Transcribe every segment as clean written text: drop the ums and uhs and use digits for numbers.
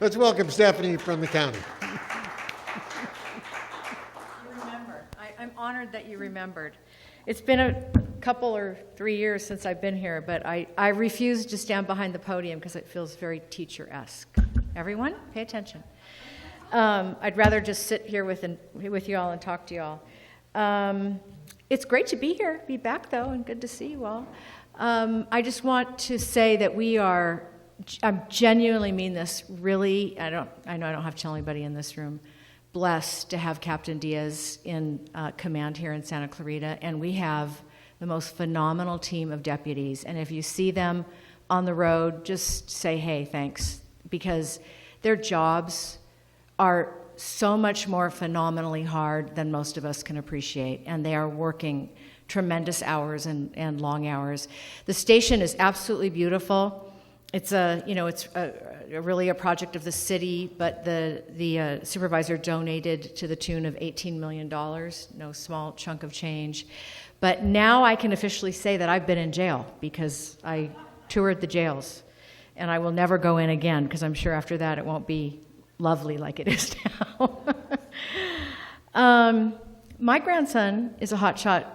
Let's welcome Stephanie from the county. You remember. I'm honored that you remembered. It's been a couple or 3 years since I've been here, but I refuse to stand behind the podium because it feels very teacher-esque. Everyone, pay attention. I'd rather just sit here with you all and talk to you all. It's great to be here, be back though, and good to see you all. I just want to say that I genuinely mean this, really, I know I don't have to tell anybody in this room, blessed to have Captain Diaz in command here in Santa Clarita, and we have the most phenomenal team of deputies, and if you see them on the road, just say, hey, thanks, because their jobs are so much more phenomenally hard than most of us can appreciate, and they are working tremendous hours and long hours. The station is absolutely beautiful. It's really a project of the city, but the supervisor donated to the tune of $18 million, no small chunk of change. But now I can officially say that I've been in jail because I toured the jails, and I will never go in again because I'm sure after that it won't be lovely like it is now. My grandson is a hotshot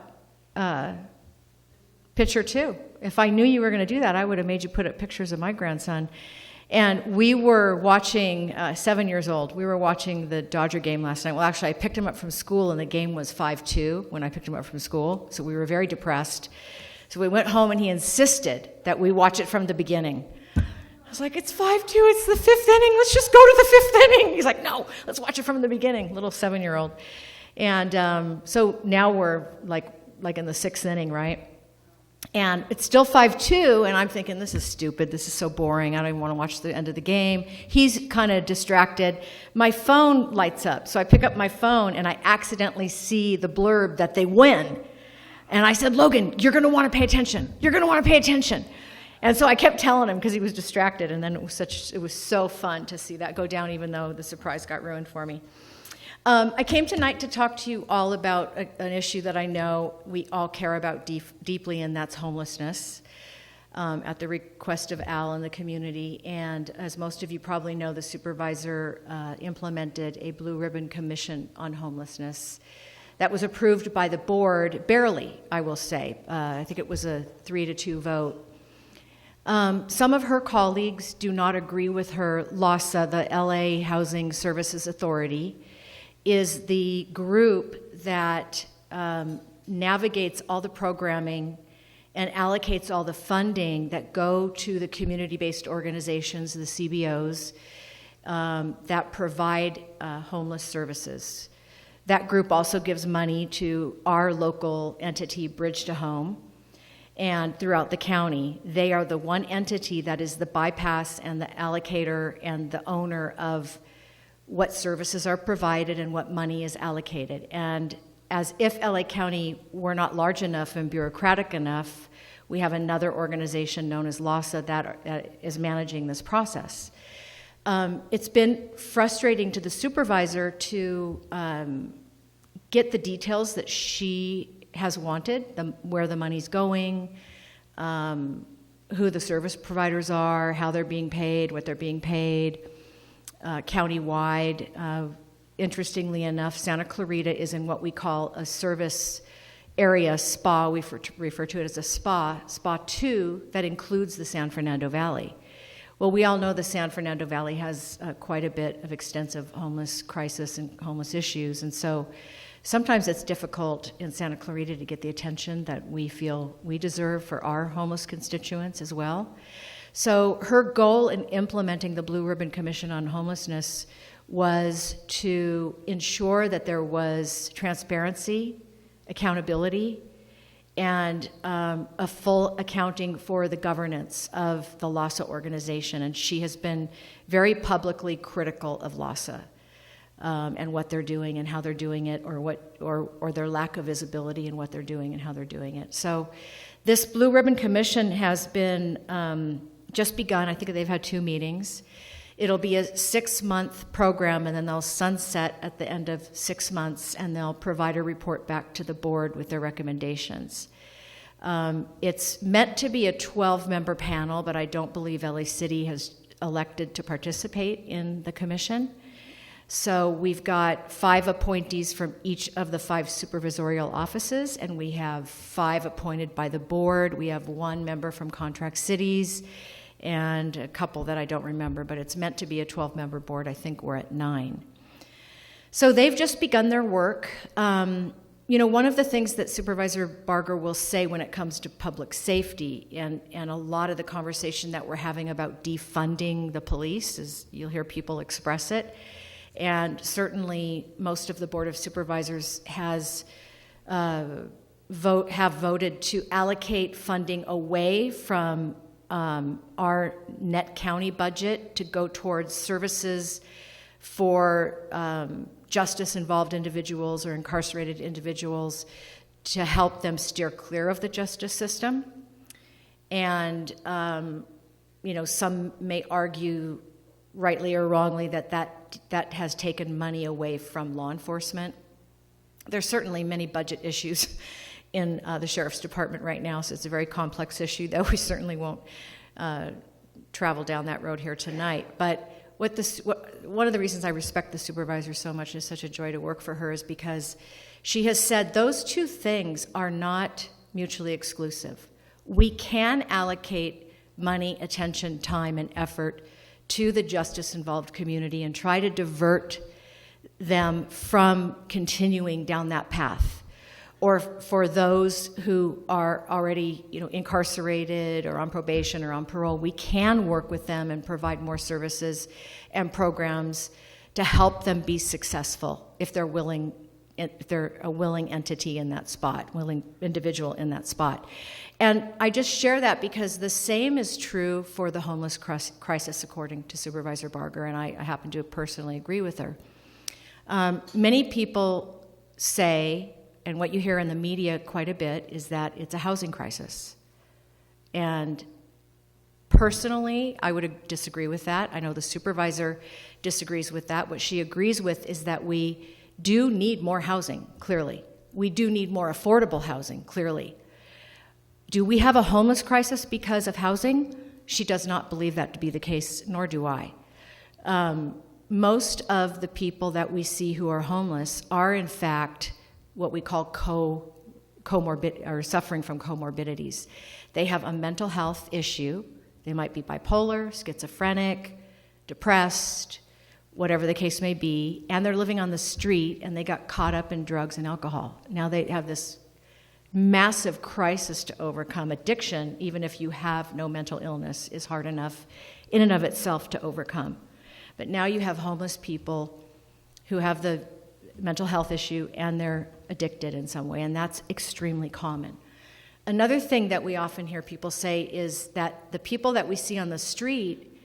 pitcher too. If I knew you were going to do that, I would have made you put up pictures of my grandson. And we were watching, 7 years old, we were watching the Dodger game last night. Well, actually, I picked him up from school, and the game was 5-2 when I picked him up from school, so we were very depressed. So we went home, and he insisted that we watch it from the beginning. I was like, it's 5-2, it's the fifth inning, let's just go to the fifth inning. He's like, no, let's watch it from the beginning, little 7-year-old. And so now we're like in the sixth inning, right? And it's still 5-2, and I'm thinking, this is stupid, this is so boring, I don't even want to watch the end of the game. He's kind of distracted. My phone lights up, so I pick up my phone, and I accidentally see the blurb that they win. And I said, Logan, you're going to want to pay attention. You're going to want to pay attention. And so I kept telling him because he was distracted, and then it was so fun to see that go down, even though the surprise got ruined for me. I came tonight to talk to you all about an issue that I know we all care about deeply, and that's homelessness, at the request of Al and the community. And as most of you probably know, the supervisor implemented a Blue Ribbon Commission on homelessness that was approved by the board, barely, I will say. I think it was a 3-2 vote. Some of her colleagues do not agree with her. LAHSA, the LA Housing Services Authority, is the group that navigates all the programming and allocates all the funding that go to the community-based organizations, the CBOs, that provide homeless services. That group also gives money to our local entity, Bridge to Home, and throughout the county. They are the one entity that is the bypass and the allocator and the owner of what services are provided and what money is allocated. And as if LA County were not large enough and bureaucratic enough, we have another organization known as LAHSA that is managing this process. It's been frustrating to the supervisor to get the details that she has wanted, where the money's going, who the service providers are, how they're being paid, what they're being paid, countywide. Interestingly enough, Santa Clarita is in what we call a service area, SPA. We refer to it as a SPA 2, that includes the San Fernando Valley. Well, we all know the San Fernando Valley has quite a bit of extensive homeless crisis and homeless issues, and so sometimes it's difficult in Santa Clarita to get the attention that we feel we deserve for our homeless constituents as well. So her goal in implementing the Blue Ribbon Commission on Homelessness was to ensure that there was transparency, accountability, and a full accounting for the governance of the LAHSA organization. And she has been very publicly critical of LAHSA and what they're doing and how they're doing it, or their lack of visibility in what they're doing and how they're doing it. So this Blue Ribbon Commission has been just begun. I think they've had 2 meetings. It'll be a 6-month program, and then they'll sunset at the end of 6 months, and they'll provide a report back to the board with their recommendations. It's meant to be a 12-member panel, but I don't believe LA City has elected to participate in the commission. So we've got 5 appointees from each of the 5 supervisorial offices, and we have 5 appointed by the board. We have 1 member from contract cities and a couple that I don't remember, but it's meant to be a 12-member board. I think we're at 9. So they've just begun their work. One of the things that Supervisor Barger will say when it comes to public safety and a lot of the conversation that we're having about defunding the police is you'll hear people express it. And certainly most of the Board of Supervisors have voted to allocate funding away from our net county budget to go towards services for justice-involved individuals or incarcerated individuals to help them steer clear of the justice system. And, some may argue, rightly or wrongly, that has taken money away from law enforcement. There's certainly many budget issues in the Sheriff's Department right now, so it's a very complex issue that we certainly won't travel down that road here tonight. But one of the reasons I respect the supervisor so much and it's such a joy to work for her is because she has said those 2 things are not mutually exclusive. We can allocate money, attention, time, and effort to the justice-involved community and try to divert them from continuing down that path. Or for those who are already, incarcerated or on probation or on parole, we can work with them and provide more services and programs to help them be successful if they're a willing entity in that spot, willing individual in that spot. And I just share that because the same is true for the homeless crisis, according to Supervisor Barger, and I happen to personally agree with her. Many people say, and what you hear in the media quite a bit, is that it's a housing crisis. And personally, I would disagree with that. I know the supervisor disagrees with that. What she agrees with is that we do need more housing, clearly. We do need more affordable housing, clearly. Do we have a homeless crisis because of housing? She does not believe that to be the case, nor do I. Most of the people that we see who are homeless are, in fact, what we call comorbid or suffering from comorbidities. They have a mental health issue. They might be bipolar, schizophrenic, depressed, whatever the case may be, and they're living on the street and they got caught up in drugs and alcohol. Now they have this massive crisis to overcome. Addiction, even if you have no mental illness, is hard enough in and of itself to overcome. But now you have homeless people who have the mental health issue and they're addicted in some way, and that's extremely common. Another thing that we often hear people say is that the people that we see on the street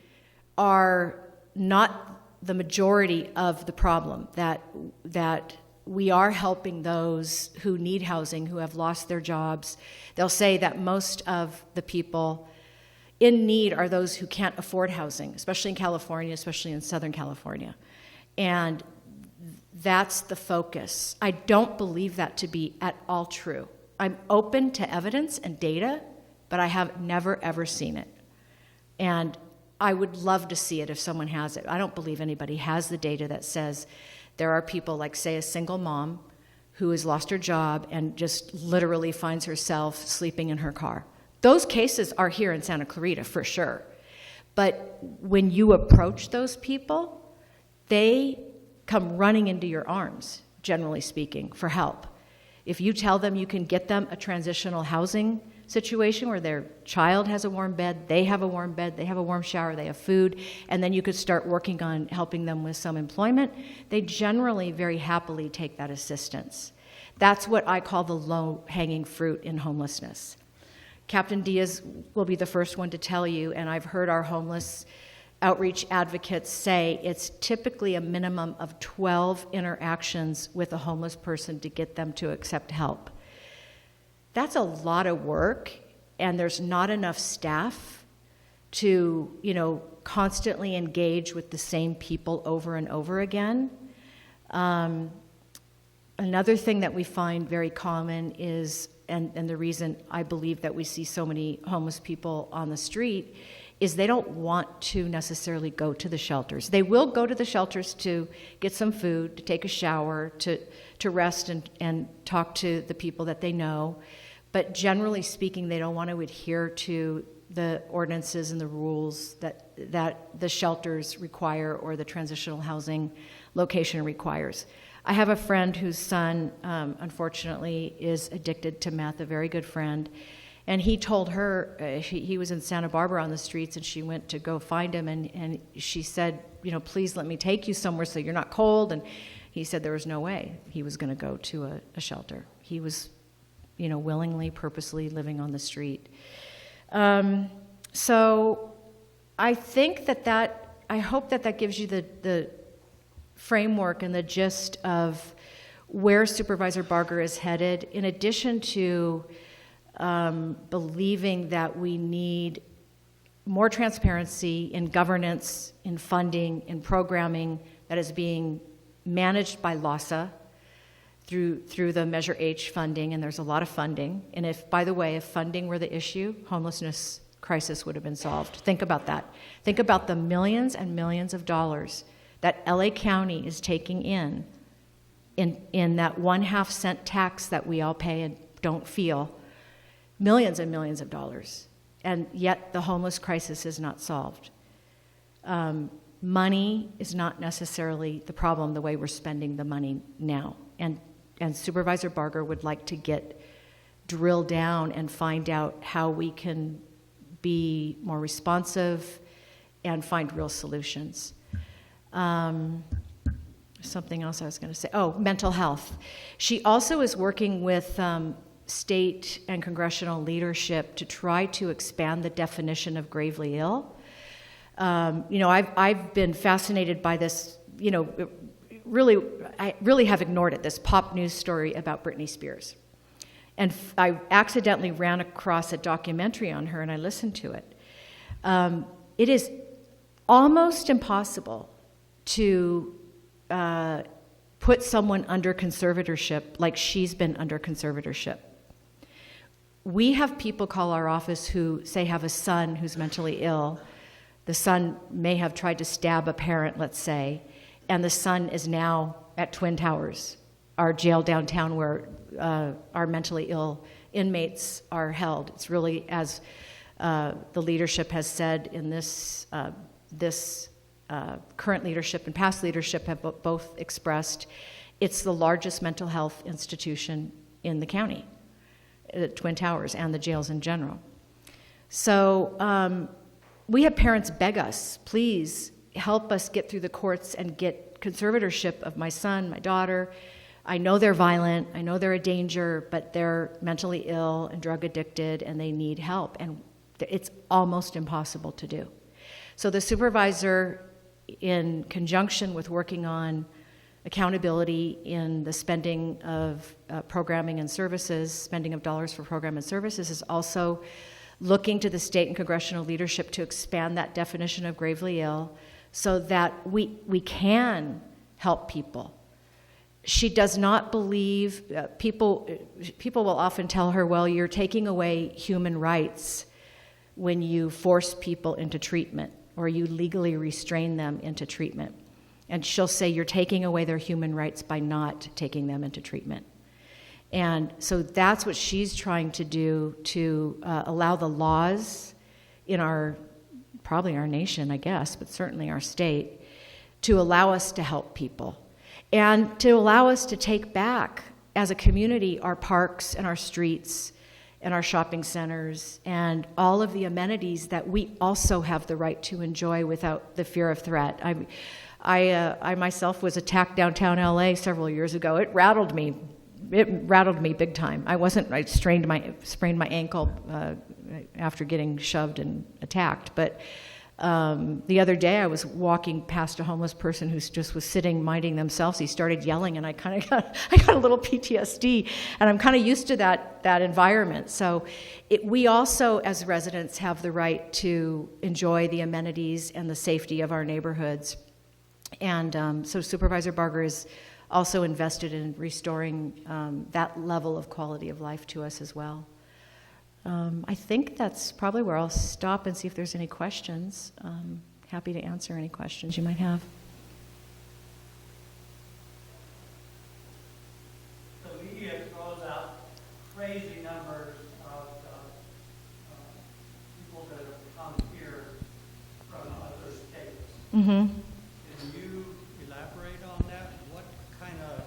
are not the majority of the problem, that we are helping those who need housing, who have lost their jobs. They'll say that most of the people in need are those who can't afford housing, especially in California, especially in Southern California. And that's the focus. I don't believe that to be at all true. I'm open to evidence and data, but I have never, ever seen it. And I would love to see it if someone has it. I don't believe anybody has the data that says there are people like, say, a single mom who has lost her job and just literally finds herself sleeping in her car. Those cases are here in Santa Clarita for sure. But when you approach those people, they come running into your arms, generally speaking, for help. If you tell them you can get them a transitional housing situation where their child has a warm bed, they have a warm bed, they have a warm shower, they have food, and then you could start working on helping them with some employment, they generally very happily take that assistance. That's what I call the low-hanging fruit in homelessness. Captain Diaz will be the first one to tell you, and I've heard our homeless outreach advocates say it's typically a minimum of 12 interactions with a homeless person to get them to accept help. That's a lot of work, and there's not enough staff to, constantly engage with the same people over and over again. Another thing that we find very common is, and the reason I believe that we see so many homeless people on the street, is they don't want to necessarily go to the shelters. They will go to the shelters to get some food, to take a shower, to rest and talk to the people that they know. But generally speaking, they don't want to adhere to the ordinances and the rules that the shelters require or the transitional housing location requires. I have a friend whose son, unfortunately, is addicted to meth, a very good friend. And he told her, he was in Santa Barbara on the streets, and she went to go find him, and she said, please let me take you somewhere so you're not cold. And he said there was no way he was going to go to a shelter. He was, willingly, purposely living on the street. So I think I hope that gives you the framework and the gist of where Supervisor Barger is headed, in addition to believing that we need more transparency in governance, in funding, in programming that is being managed by LAHSA through the Measure H funding, and there's a lot of funding. And if funding were the issue, homelessness crisis would have been solved. Think about that. Think about the millions and millions of dollars that LA County is taking in that 1/2 cent tax that we all pay and don't feel. Millions and millions of dollars, and yet the homeless crisis is not solved. Money is not necessarily the problem, the way we're spending the money now. And Supervisor Barger would like to drill down and find out how we can be more responsive and find real solutions. Something else I was going to say. Oh, mental health. She also is working with state and congressional leadership to try to expand the definition of gravely ill. I've been fascinated by this. I really have ignored it. This pop news story about Britney Spears, and I accidentally ran across a documentary on her, and I listened to it. It is almost impossible to put someone under conservatorship like she's been under conservatorship. We have people call our office who say have a son who's mentally ill. The son may have tried to stab a parent, let's say, and the son is now at Twin Towers, our jail downtown where our mentally ill inmates are held. It's really, as the leadership has said in this current leadership and past leadership have both expressed, it's the largest mental health institution in the county, the Twin Towers, and the jails in general. So we have parents beg us, please help us get through the courts and get conservatorship of my son, my daughter. I know they're violent, I know they're a danger, but they're mentally ill and drug addicted and they need help, and it's almost impossible to do. So the supervisor, in conjunction with working on accountability in the spending of programming and services, spending of dollars for program and services, is also looking to the state and congressional leadership to expand that definition of gravely ill so that we can help people. She does not believe, people will often tell her, well, you're taking away human rights when you force people into treatment or you legally restrain them into treatment. And she'll say you're taking away their human rights by not taking them into treatment. And so that's what she's trying to do to allow the laws in probably our nation, I guess, but certainly our state, to allow us to help people and to allow us to take back as a community our parks and our streets and our shopping centers and all of the amenities that we also have the right to enjoy without the fear of threat. I myself was attacked downtown LA several years ago. It rattled me big time. I sprained my ankle after getting shoved and attacked. But the other day I was walking past a homeless person who just was sitting minding themselves. He started yelling, and I got a little PTSD, and I'm kind of used to that environment. So we also, as residents, have the right to enjoy the amenities and the safety of our neighborhoods. And so Supervisor Barger is also invested in restoring that level of quality of life to us as well. I think that's probably where I'll stop and see if there's any questions. Happy to answer any questions you might have. The media throws out crazy numbers of people that have come here from other states. Mm-hmm. Can you elaborate on that? What kind of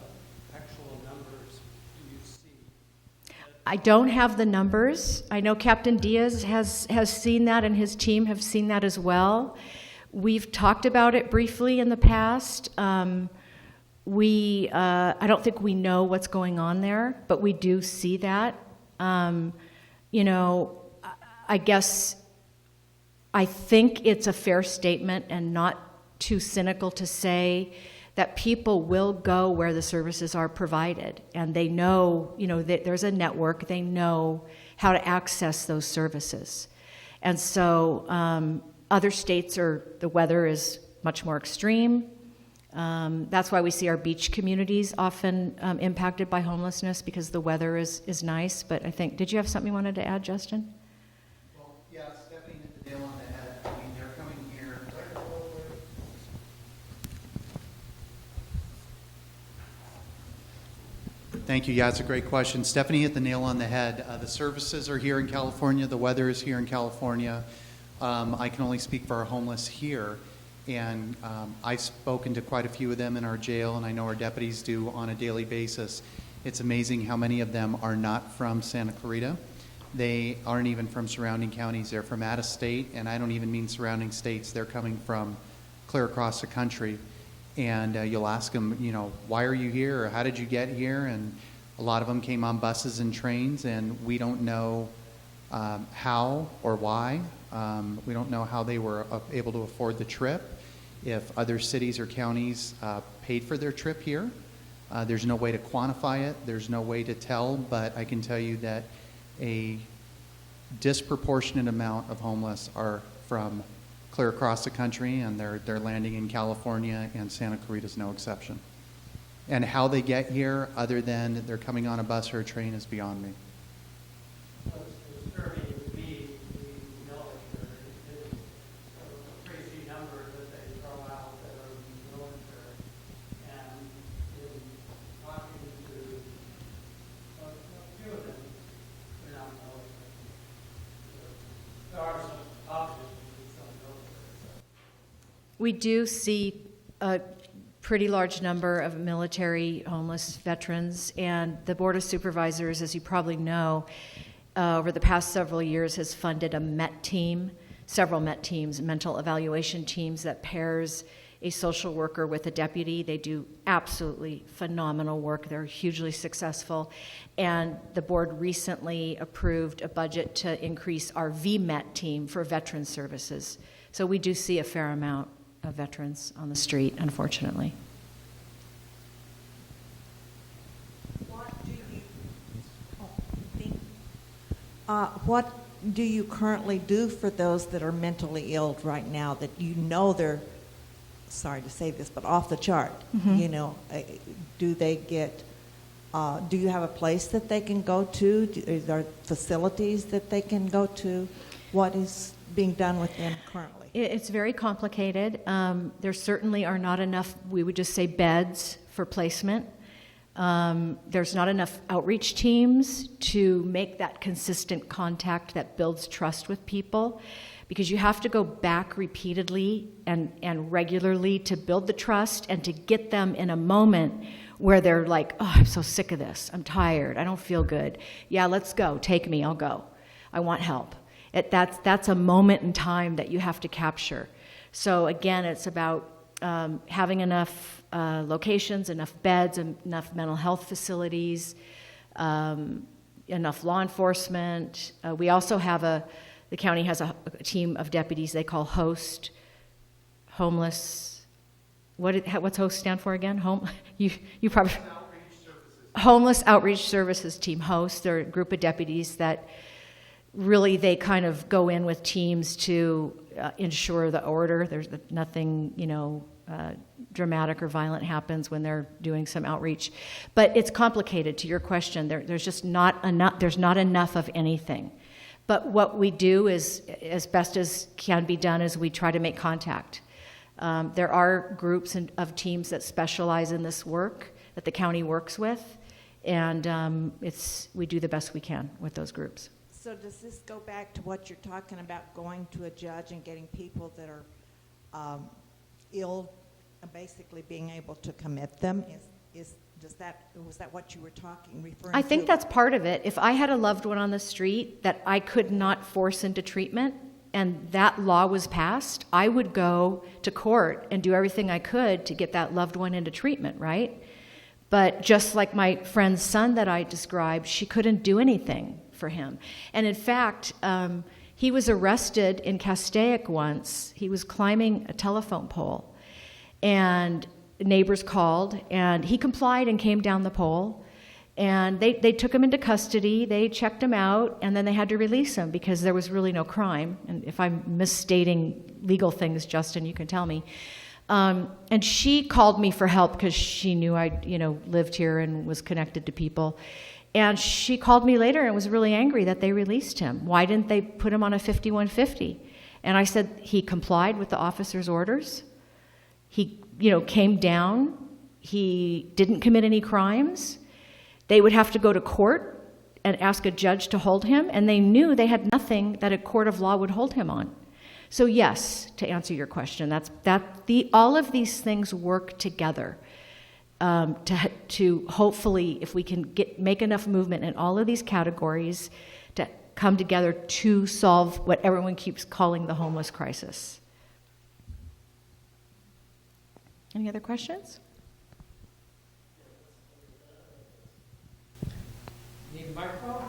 actual numbers do you see? I don't have the numbers. I know Captain Diaz has seen that, and his team have seen that as well. We've talked about it briefly in the past. I don't think we know what's going on there, but we do see that. You know, I guess I think it's a fair statement and not too cynical to say that people will go where the services are provided, and they know, you know, that there's a network, they know how to access those services. And so other states the weather is much more extreme. That's why we see our beach communities often impacted by homelessness, because the weather is nice. But I think, did you have something you wanted to add, Justin? Well, yeah, Stephanie hit the nail on the head. I mean, they're coming here. Thank you. Yeah, it's a great question. Stephanie hit the nail on the head. The services are here in California. The weather is here in California. I can only speak for our homeless here. And I've spoken to quite a few of them in our jail, and I know our deputies do on a daily basis. It's amazing how many of them are not from Santa Clarita. They aren't even from surrounding counties. They're from out of state, and I don't even mean surrounding states. They're coming from clear across the country. And you'll ask them, you know, why are you here, or how did you get here? And a lot of them came on buses and trains, and we don't know how or why. We don't know how they were able to afford the trip, if other cities or counties paid for their trip here. There's no way to quantify it. There's no way to tell, but I can tell you that a disproportionate amount of homeless are from clear across the country, and they're landing in California, and Santa Clarita is no exception. And how they get here, other than they're coming on a bus or a train, is beyond me. So it's disturbing to me, the military, is the crazy numbers that they throw out that are in the military. And in talking to a few of them, they're not military. There are some obviously some military. So. We do see a pretty large number of military homeless veterans, and the Board of Supervisors, as you probably know, over the past several years has funded a MET team, several MET teams, mental evaluation teams, that pairs a social worker with a deputy. They do absolutely phenomenal work. They're hugely successful. And the board recently approved a budget to increase our VMET team for veteran services. So we do see a fair amount of veterans on the street, unfortunately. What do you currently do for those that are mentally ill right now, that you know they're, sorry to say this, but off the chart? Mm-hmm. You know, do they get, do you have a place that they can go to? Are there facilities that they can go to? What is being done with them currently? It's very complicated. There certainly are not enough, we would just say, beds for placement. There's not enough outreach teams to make that consistent contact that builds trust with people, because you have to go back repeatedly and regularly to build the trust and to get them in a moment where they're like, oh, I'm so sick of this. I'm tired. I don't feel good. Yeah, let's go. Take me. I'll go. I want help. That's a moment in time that you have to capture. So again, it's about having enough locations, enough beds, enough mental health facilities, enough law enforcement. We also have the county has a team of deputies they call HOST, homeless. What's HOST stand for again? You probably Homeless Outreach Services Team, HOST. They're a group of deputies that really they kind of go in with teams to ensure the order. There's nothing, dramatic or violent happens when they're doing some outreach. But it's complicated. To your question, there's just not enough. There's not enough of anything. But what we do is, as best as can be done, is we try to make contact. There are groups of teams that specialize in this work that the county works with, and we do the best we can with those groups. So does this go back to what you're talking about, going to a judge and getting people that are ill, and basically being able to commit them? Was that what you were referring to? I think that's part of it. If I had a loved one on the street that I could not force into treatment, and that law was passed, I would go to court and do everything I could to get that loved one into treatment, right? But just like my friend's son that I described, she couldn't do anything for him. And in fact, he was arrested in Castaic once. He was climbing a telephone pole, and neighbors called, and he complied and came down the pole. And they took him into custody, they checked him out, and then they had to release him because there was really no crime. And if I'm misstating legal things, Justin, you can tell me. And she called me for help because she knew I, lived here and was connected to people. And she called me later and was really angry that they released him. Why didn't they put him on a 5150? And I said he complied with the officer's orders. He, came down. He didn't commit any crimes. They would have to go to court and ask a judge to hold him, and they knew they had nothing that a court of law would hold him on. So yes, to answer your question, all of these things work together to hopefully, if we can make enough movement in all of these categories, to come together to solve what everyone keeps calling the homeless crisis. Any other questions? Need a microphone?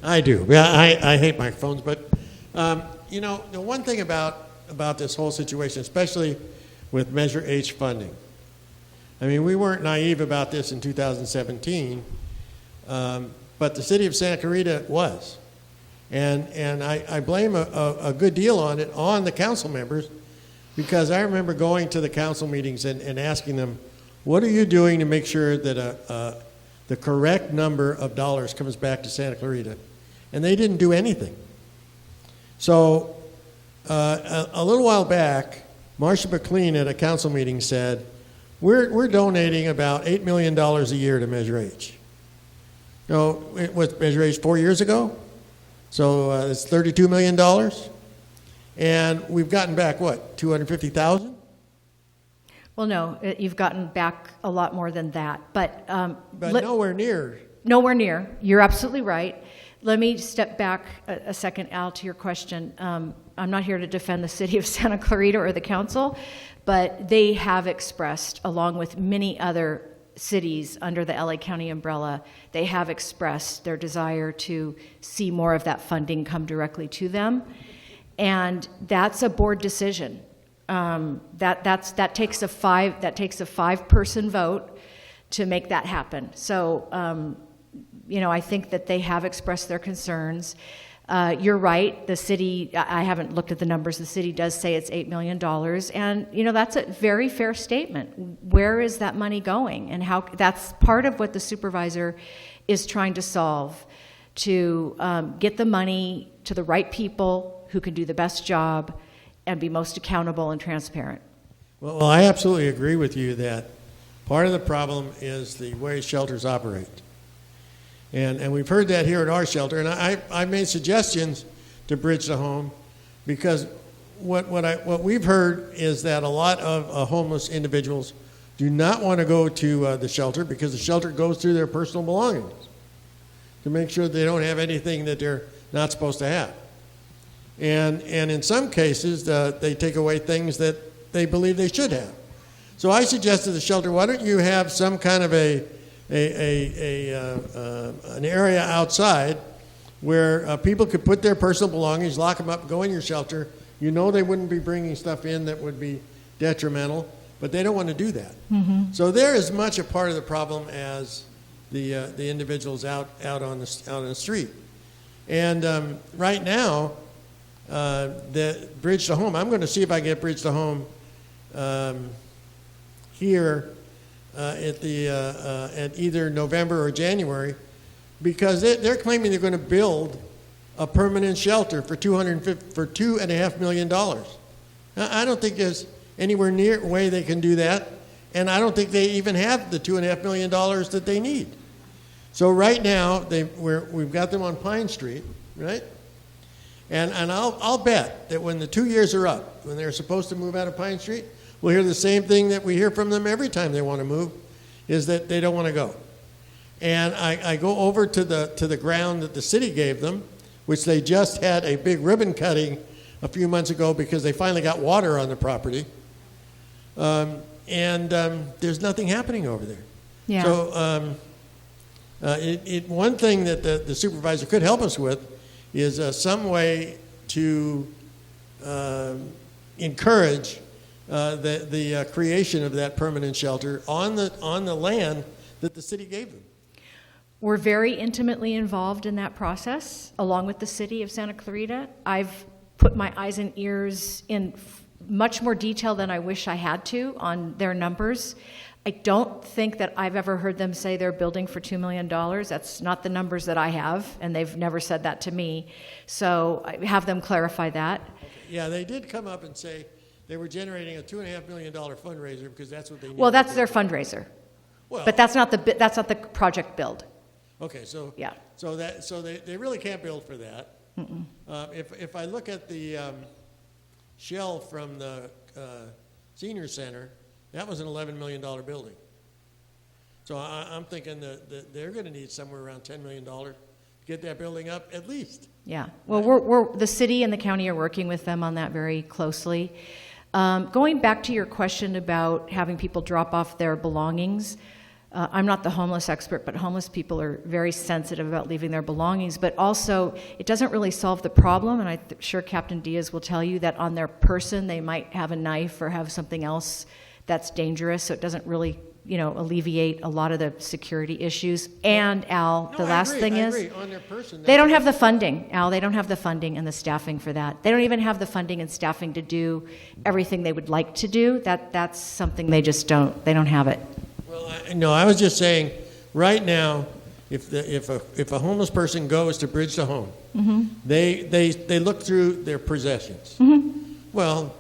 I do. Yeah, I hate microphones, but the one thing about this whole situation, especially with Measure H funding, I mean, we weren't naive about this in 2017, but the city of Santa Clarita was, and I blame a good deal on the council members, because I remember going to the council meetings and asking them, what are you doing to make sure that the correct number of dollars comes back to Santa Clarita? And they didn't do anything. So a little while back, Marsha McLean at a council meeting said, we're donating about $8 million a year to Measure H. No, it was Measure H 4 years ago? So it's $32 million. And we've gotten back, what, 250,000? Well, no, you've gotten back a lot more than that. But nowhere near. Nowhere near. You're absolutely right. Let me step back a second, Al, to your question. I'm not here to defend the city of Santa Clarita or the council, but they have expressed, along with many other cities under the LA County umbrella, they have expressed their desire to see more of that funding come directly to them. And that's a board decision. That takes a 5-person vote to make that happen. So, I think that they have expressed their concerns. You're right. The city, I haven't looked at the numbers. The city does say it's $8 million, and that's a very fair statement. Where is that money going, and how? That's part of what the supervisor is trying to solve, to get the money to the right people who can do the best job and be most accountable and transparent. Well, I absolutely agree with you that part of the problem is the way shelters operate. And we've heard that here at our shelter, and I made suggestions to Bridge to Home, because what we've heard is that a lot of homeless individuals do not want to go to the shelter because the shelter goes through their personal belongings to make sure they don't have anything that they're not supposed to have. And in some cases, they take away things that they believe they should have. So I suggested to the shelter, why don't you have some kind of an area outside where people could put their personal belongings, lock them up, go in your shelter. You know they wouldn't be bringing stuff in that would be detrimental, but they don't want to do that. Mm-hmm. So they're as much a part of the problem as the individuals out on the street. And right now, the Bridge to Home, I'm going to see if I can get Bridge to Home here at either November or January because they're claiming they're going to build a permanent shelter for $2.5 million. Now, I don't think there's anywhere near a way they can do that, and I don't think they even have the $2.5 million that they need. So right now, we've got them on Pine Street, right? And I'll bet that when the 2 years are up, when they're supposed to move out of Pine Street, we'll hear the same thing that we hear from them every time they want to move, is that they don't want to go. And I go over to the ground that the city gave them, which they just had a big ribbon cutting a few months ago because they finally got water on the property. There's nothing happening over there. Yeah. So one thing that the supervisor could help us with is some way to encourage the creation of that permanent shelter on the land that the city gave them. We're very intimately involved in that process, along with the city of Santa Clarita. I've put my eyes and ears in much more detail than I wish I had to on their numbers. I don't think that I've ever heard them say they're building for $2 million. That's not the numbers that I have, and they've never said that to me. So I have them clarify that. Yeah, they did come up and say they were generating a $2.5 million fundraiser because that's what they needed. Well, that's their fundraiser, Well, but that's not the project build. okay, so Yeah. so they really can't build for that. If I look at the shell from the senior center, that was an $11 million building. So I'm thinking that they're going to need somewhere around $10 million to get that building up at least. Yeah. Well, we're the city and the county are working with them on that very closely. Going back to your question about having people drop off their belongings, I'm not the homeless expert, but homeless people are very sensitive about leaving their belongings. But also, it doesn't really solve the problem, and I'm sure Captain Diaz will tell you that on their person they might have a knife or have something else that's dangerous, so it doesn't really, alleviate a lot of the security issues. And Al, the last thing is, on their person, they don't have the funding, Al. They don't have the funding and the staffing for that. They don't even have the funding and staffing to do everything they would like to do. That's something they just don't. They don't have it. Well, I was just saying, right now, if a homeless person goes to Bridge to Home, they look through their possessions. Well,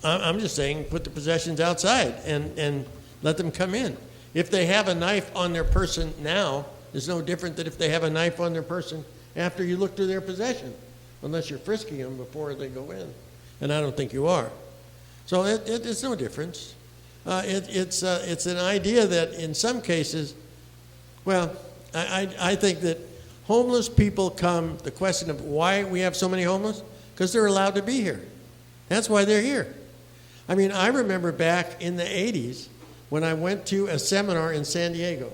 I'm just saying, put the possessions outside and let them come in. If they have a knife on their person now, it's no different than if they have a knife on their person after you look through their possession, unless you're frisking them before they go in, and I don't think you are. So it's no difference. It's an idea that in some cases, well, I think that homeless people come, the question of why we have so many homeless, because they're allowed to be here. That's why they're here. I mean, I remember back in the 80s when I went to a seminar in San Diego,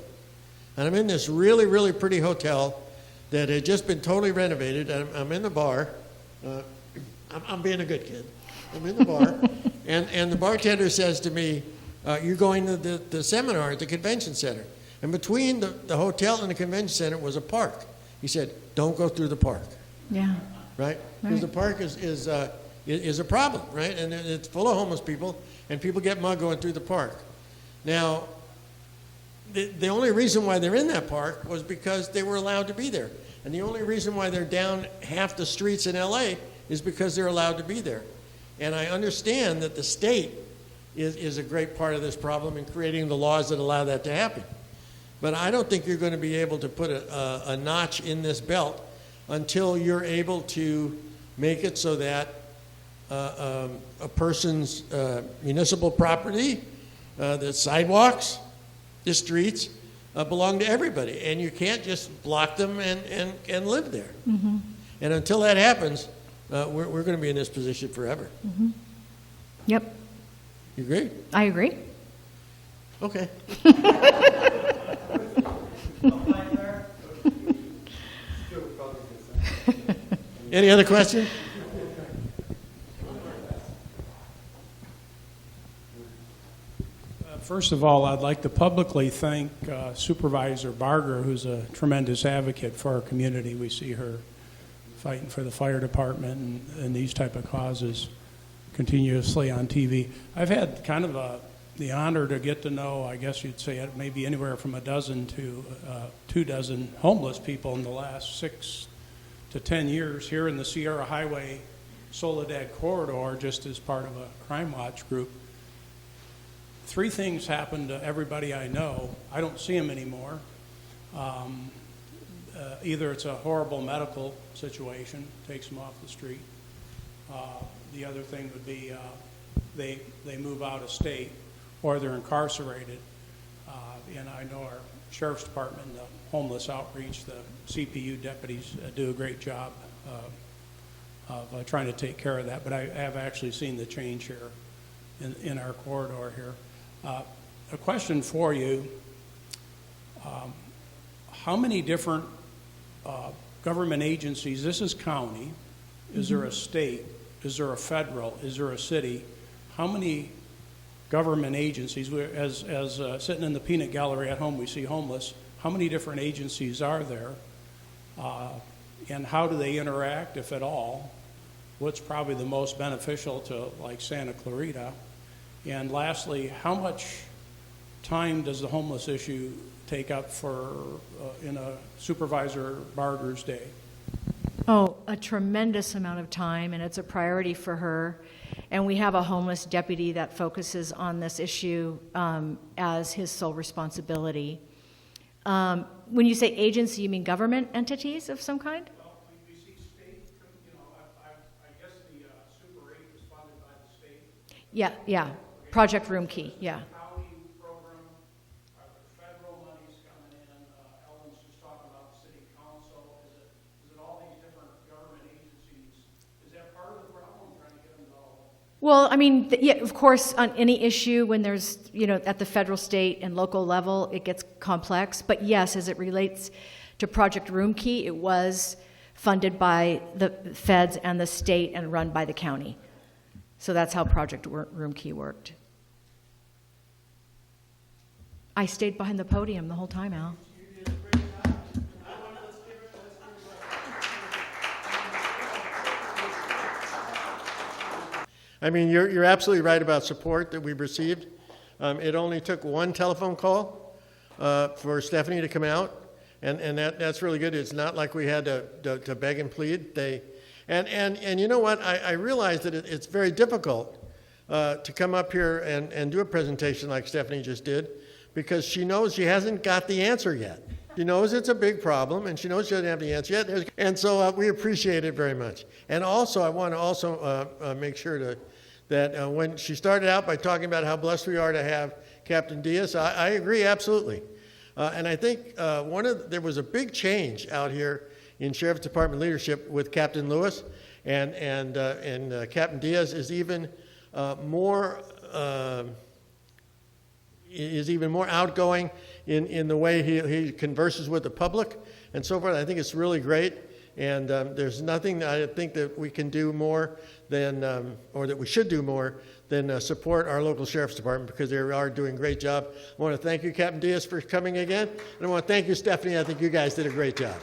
and I'm in this really, really pretty hotel that had just been totally renovated. I'm in the bar. I'm being a good kid. I'm in the bar, and the bartender says to me, you're going to the seminar at the convention center. And between the hotel and the convention center was a park. He said, don't go through the park. Yeah. Right? Because the park is a problem, right? And it's full of homeless people, and people get mugged going through the park. Now, the only reason why they're in that park was because they were allowed to be there. And the only reason why they're down half the streets in LA is because they're allowed to be there. And I understand that the state is a great part of this problem in creating the laws that allow that to happen. But I don't think you're going to be able to put a notch in this belt until you're able to make it so that a person's municipal property, the sidewalks, the streets, belong to everybody. And you can't just block them and live there. And until that happens, we're going to be in this position forever. Yep. You agree? I agree. Okay. Any other questions? First of all, I'd like to publicly thank Supervisor Barger, who's a tremendous advocate for our community. We see her fighting for the fire department and these type of causes continuously on TV. I've had kind of a the honor to get to know, I guess you'd say, it maybe anywhere from a dozen to 24 homeless people in the last 6 to 10 years here in the Sierra Highway Soledad corridor, just as part of a Crime Watch group. 3 things happened to everybody I know. I don't see them anymore. Either it's a horrible medical situation, takes them off the street. The other thing would be they move out of state, or they're incarcerated. And I know our Sheriff's Department, the homeless outreach, the CPU deputies do a great job of trying to take care of that. But I have actually seen the change here in our corridor here. A question for you. How many different government agencies, this is county, is there a state, is there a federal, is there a city? How many government agencies, as sitting in the peanut gallery at home we see homeless, how many different agencies are there? And how do they interact, if at all? What's probably the most beneficial to, like, Santa Clarita? And lastly, how much time does the homeless issue take up for in a Supervisor Barger's day? Oh, a tremendous amount of time, and it's a priority for her. And we have a homeless deputy that focuses on this issue as his sole responsibility. When you say agency, you mean government entities of some kind? Well, we see state, I guess the Super 8 is funded by the state. Yeah. Project Room Key, yeah. County program, are there federal monies coming in? Ellen's just talking about the city council. Is it all these different government agencies? Is that part of the problem, trying to get them all? Well, I mean, yeah, of course, on any issue, when there's, at the federal, state, and local level, it gets complex. But yes, as it relates to Project Room Key, it was funded by the feds and the state and run by the county. So that's how Project Room Key worked. I stayed behind the podium the whole time, Al. I mean, you're absolutely right about support that we've received. It only took one telephone call for Stephanie to come out, and that's really good. It's not like we had to beg and plead. And you know what? I realize that it's very difficult to come up here and do a presentation like Stephanie just did, because she knows she hasn't got the answer yet. She knows it's a big problem, and she knows she doesn't have the answer yet. And so we appreciate it very much. And also, I want to make sure that when she started out by talking about how blessed we are to have Captain Diaz, I agree absolutely. And I think there was a big change out here in Sheriff's Department leadership with Captain Lewis, and Captain Diaz is even more outgoing in the way he converses with the public and so forth. I think it's really great, and there's nothing I think that we can do more than, or that we should do more than support our local Sheriff's Department, because they are doing a great job. I want to thank you, Captain Diaz, for coming again, and I want to thank you, Stephanie. I think you guys did a great job.